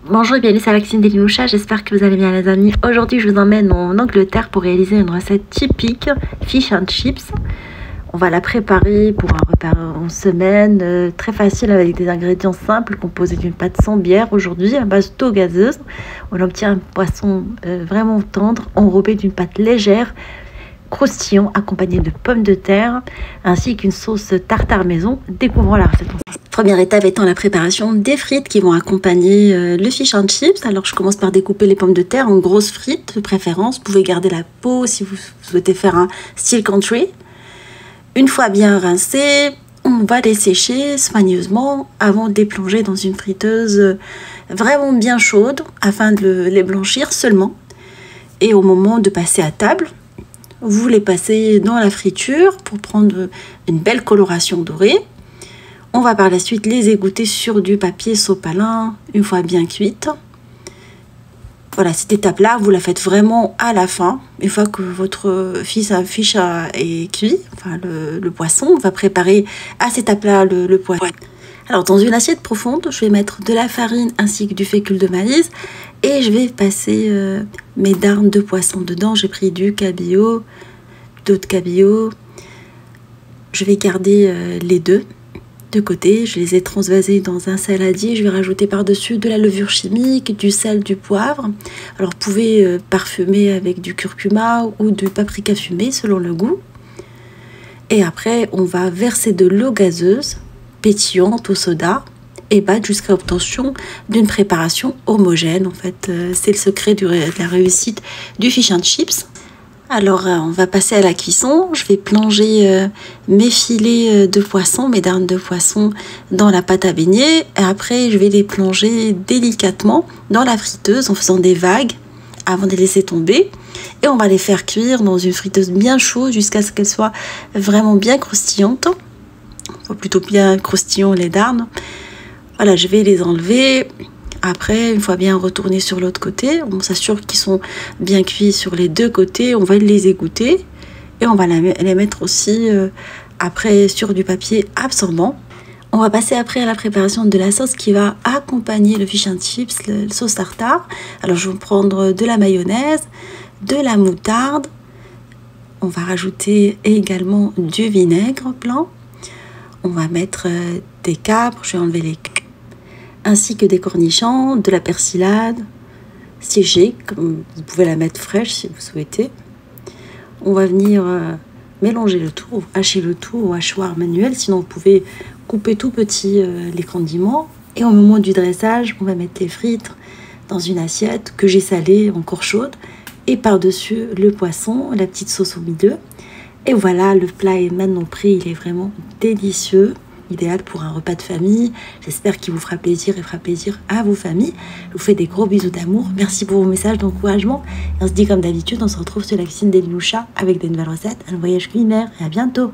Bonjour et bienvenue sur la cuisine d'Eliloucha, j'espère que vous allez bien les amis. Aujourd'hui je vous emmène en Angleterre pour réaliser une recette typique fish and chips. On va la préparer pour un repas en semaine, très facile avec des ingrédients simples composés d'une pâte sans bière aujourd'hui à base d'eau gazeuse. On obtient un poisson vraiment tendre enrobé d'une pâte légère, croustillant, accompagné de pommes de terre ainsi qu'une sauce tartare maison. Découvrons la recette. Première étape étant la préparation des frites qui vont accompagner le fish and chips. Alors je commence par découper les pommes de terre en grosses frites de préférence. Vous pouvez garder la peau si vous souhaitez faire un style country. Une fois bien rincées, on va les sécher soigneusement avant de les plonger dans une friteuse vraiment bien chaude afin de les blanchir seulement. Et au moment de passer à table, vous les passez dans la friture pour prendre une belle coloration dorée. On va par la suite les égoutter sur du papier sopalin une fois bien cuite. Voilà, cette étape-là, vous la faites vraiment à la fin. Une fois que votre fish est cuit, enfin le poisson, on va préparer à cette étape-là le poisson. Alors dans une assiette profonde, je vais mettre de la farine ainsi que du fécule de maïs et je vais passer mes darnes de poisson dedans. J'ai pris du cabillaud, d'autres cabillaud. Je vais garder les deux de côté. Je les ai transvasés dans un saladier. Je vais rajouter par-dessus de la levure chimique, du sel, du poivre. Alors vous pouvez parfumer avec du curcuma ou du paprika fumé selon le goût. Et après, on va verser de l'eau gazeuse pétillante au soda et battre jusqu'à l'obtention d'une préparation homogène. En fait, c'est le secret de la réussite du fish and chips. Alors, on va passer à la cuisson. Je vais plonger mes filets de poisson, mes darnes de poisson dans la pâte à beignet. Et après, je vais les plonger délicatement dans la friteuse en faisant des vagues avant de les laisser tomber. Et on va les faire cuire dans une friteuse bien chaude jusqu'à ce qu'elles soient vraiment bien croustillantes. Enfin, plutôt bien croustillant les darnes. Voilà, je vais les enlever. Après, une fois bien retournés sur l'autre côté, on s'assure qu'ils sont bien cuits sur les deux côtés. On va les égoutter et on va les mettre aussi après sur du papier absorbant. On va passer après à la préparation de la sauce qui va accompagner le fish and chips, la sauce tartare. Alors, je vais prendre de la mayonnaise, de la moutarde. On va rajouter également du vinaigre blanc. On va mettre des capres, je vais enlever les capres, ainsi que des cornichons, de la persillade séchée, comme vous pouvez la mettre fraîche si vous souhaitez. On va venir mélanger le tout, hacher le tout au hachoir manuel, sinon vous pouvez couper tout petit les condiments. Et au moment du dressage, on va mettre les frites dans une assiette que j'ai salée, encore chaude, et par-dessus le poisson, la petite sauce au milieu. Et voilà, le plat est maintenant prêt, il est vraiment délicieux. Idéal pour un repas de famille. J'espère qu'il vous fera plaisir et fera plaisir à vos familles. Je vous fais des gros bisous d'amour. Merci pour vos messages d'encouragement. Et on se dit comme d'habitude, on se retrouve sur la cuisine d'Eliloucha avec des nouvelles recettes, un voyage culinaire et à bientôt.